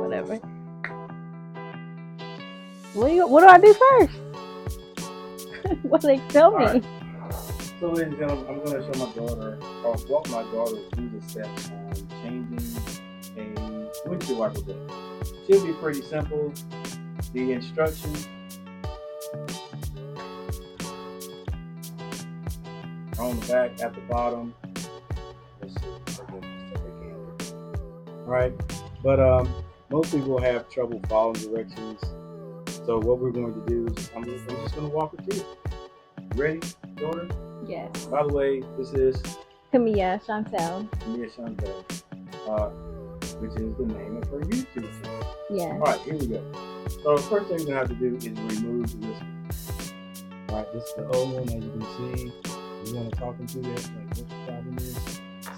Whatever. What do I do first? What do they tell me? Right. So, ladies and gentlemen, I'm going to show my daughter, or walk my daughter through the steps on changing a windshield wiper blade. Should be pretty simple. The instructions are on the back at the bottom. Let's see. Right, but most people have trouble following directions. So what we're going to do is I'm just going to walk her through it. Ready, daughter? Yes. By the way, this is Camilla Chantel. Which is the name of her YouTube channel. Yeah. All right, here we go. So the first thing we're going to have to do is remove this one. All right, this is the old one, as you can see. You want to talk them through this, like what the problem is?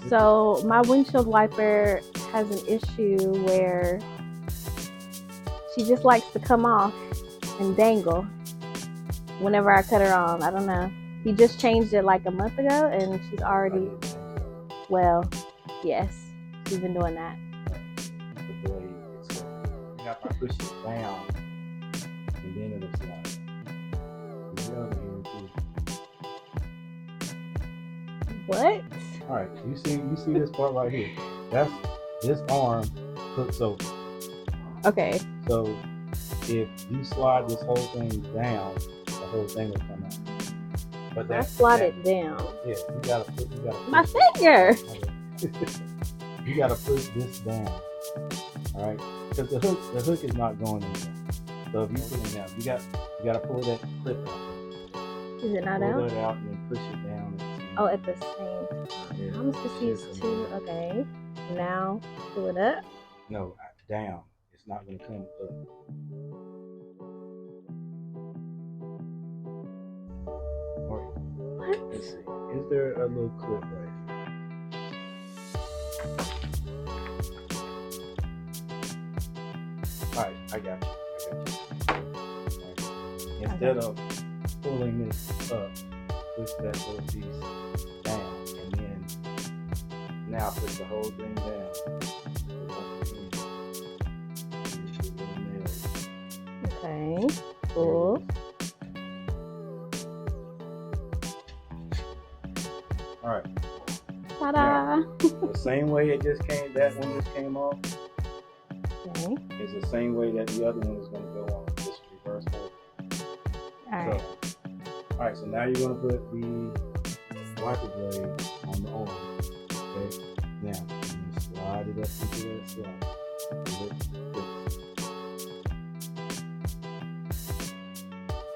So my windshield wiper has an issue where she just likes to come off and dangle whenever I cut her on. I don't know. He just changed it like a month ago, and she's already, well, yes, she's been doing that. The blade itself. You have to push it down, and then it'll slide. The other hand too. What? All right, you see this part right here. That's this arm hooked over. Okay. So if you slide this whole thing down, the whole thing will come out. But I slide it down. Yeah, you gotta push my finger. You gotta push this down. All right, because the hook is not going anywhere. So if you put it down, you gotta pull that clip out. Is it not out? Pull it out and then push it down. Oh, at the same time. Yeah. I'm supposed to use two. Okay. Now pull it up. No, down. It's not gonna come up. What? Let's see. Is there a little clip right here? Alright, I got you. Right. Instead of pulling this up, push that little piece down, and then now push the whole thing down. Okay. Cool. All right. Ta-da! The same way that one just came off. Okay. Is the same way that the other one is going to go on. Just reverse order. Alright. So now you're going to put the wiper blade on the arm. Okay. Now you're going to slide it up into that slot.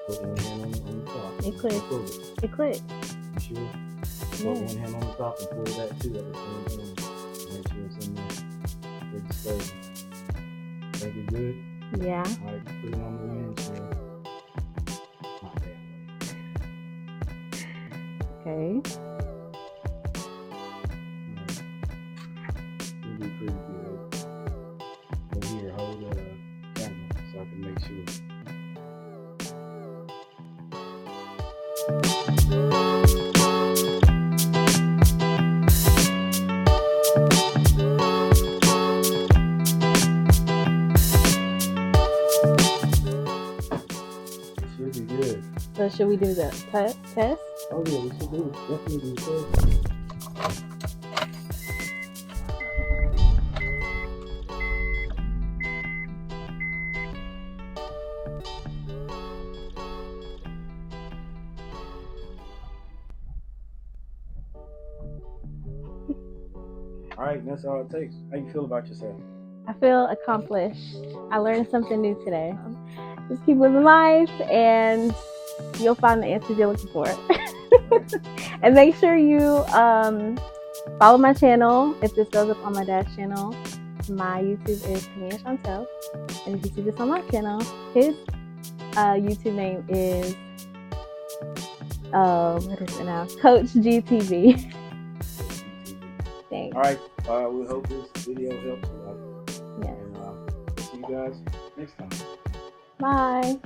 Put one hand on the top. It clicked. It clicked. You sure? Put one hand on the top and pull that too at the same time. Make sure it's in there. It's stable. Think it's good? Yeah. Alright, put it on the windshield. Not that way. Okay. You'll be pretty good. But here, hold the camera so I can make sure. So should we do the test? Oh yeah, we should do it. Definitely do it. All right, that's all it takes. How you feel about yourself? I feel accomplished. I learned something new today. Just keep living life and you'll find the answers you're looking for. And make sure you follow my channel. If this goes up on my dad's channel, my YouTube is Camilla Chantel. And if you see this on my channel, his YouTube name is what is it now? Coach GTV. Thanks. All right, we hope this video helps you. Yes. And see you guys next time. Bye.